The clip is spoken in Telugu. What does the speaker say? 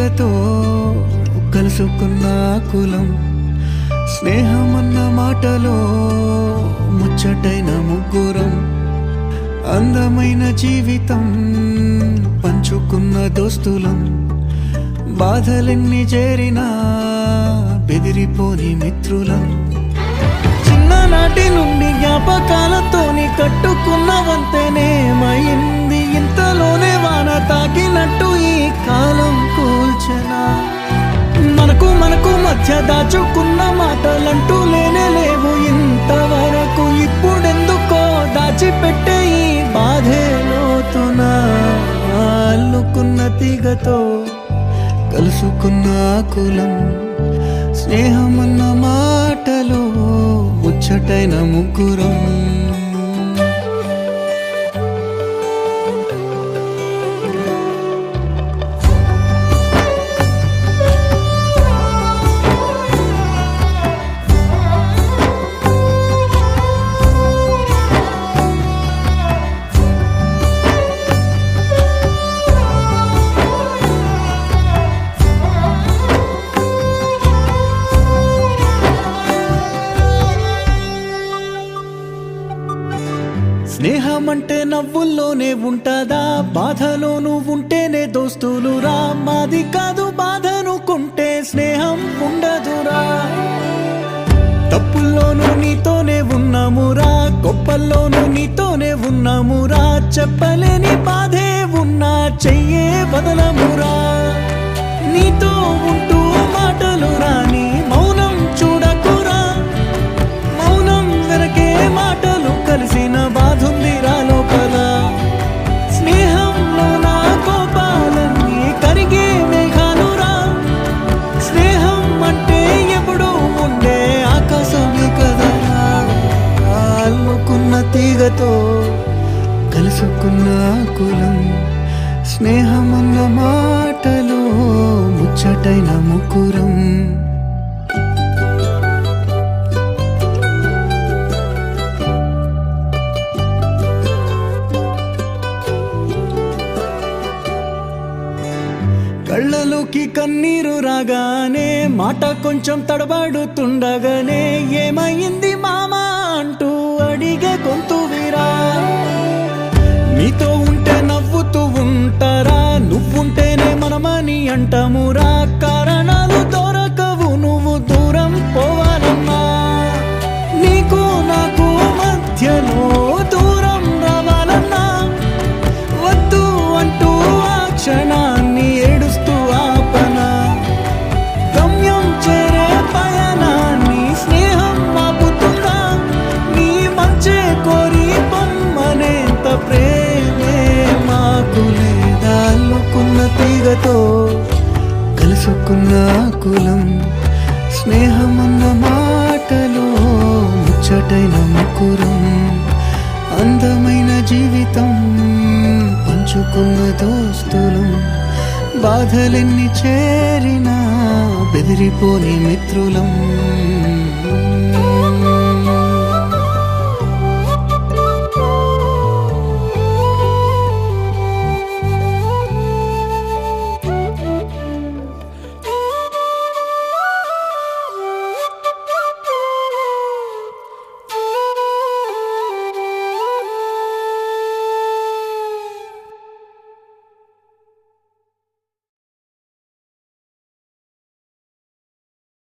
తీగతో కలుసుకున్న కులం, స్నేహమన్న మాటలో ముచ్చటైన ముగ్గురం, అందమైన జీవితం పంచుకున్న దోస్తులం, బాధలెన్ని చేరినా బెదిరిపోని మిత్రులం, చిన్ననాటి నుండి జ్ఞాపకాలతోని కట్టుకున్న వంతెనేమైంది, ఇంతలోనే వాన తాకినట్టు ఈ కాలం కూల్చెనా, మనకు మధ్య దాచుకున్న మాటలంటూ లేనే లేవు ఇంతవరకు, ఇప్పుడెందుకో దాచిపెట్టే ఈ బాధే లోతున, అల్లుకున్న తీగతో కలుసుకున్న కులం, స్నేహమన్న మాటలో ముచ్చటైన ముగ్గురం. స్నేహమంటే నవ్వుల్లోనే ఉంటదా, బాధలోనూ ఉంటేనే దోస్తులురా, మాది కాదు బాధనుకుంటే స్నేహం ఉండదురా, తప్పుల్లోనూ నీతోనే ఉన్నామురా, గొప్పల్లోనూ నీతోనే ఉన్నామురా, చెప్పలేని బాధే ఉన్నా చెయ్యే వదలమురా, నీతో ఉంటూ మాటలు రాని మౌనం చూడకురా, మౌనం వెనకే మాటలు కలిసిన బాధుందిరా లోపల, స్నేహంలో నా కోపాలన్నీ కరిగే మేఘాలురా, స్నేహం అంటే ఎప్పుడు ఉండే ఆకాశమే కదరా, అల్లుకున్న తీగతో కలుసుకున్న కులం, స్నేహమన్న మాటలో ముచ్చటైన ముగ్గురం. కళ్ళలోకి కన్నీరు రాగానే మాట కొంచెం తడబడుతుండగానే, ఏమైంది మామా అంటూ అడిగే గొంతు వీరా, నీతో ఉంటే నవ్వుతూ ఉంటారా, నువ్వుంటేనే మనమని అంటామురా, కారణాలు దొరకవు నువ్వు దూరం పోవాలన్నా, నీకు నాకు మధ్యలో దూరం రావాలన్నా, వద్దు అంటూ ఆ క్షణాన్ని ఏడుస్తూ ఆపనా, గమ్యం చేరే పయనాన్ని స్నేహం ఆపుతుందా, నీ మంచే కోరి పొమ్మనేంత ప్రేమే మాకు లేదా, అల్లుకున్న తీగతో కలుసుకున్న కులం, స్నేహమన్న మాటలో ముచ్చటైన ముగ్గురం, అందమైన జీవితం పంచుకున్న దోస్తులం, బాధలెన్ని చేరినా బెదిరిపోని మిత్రులం.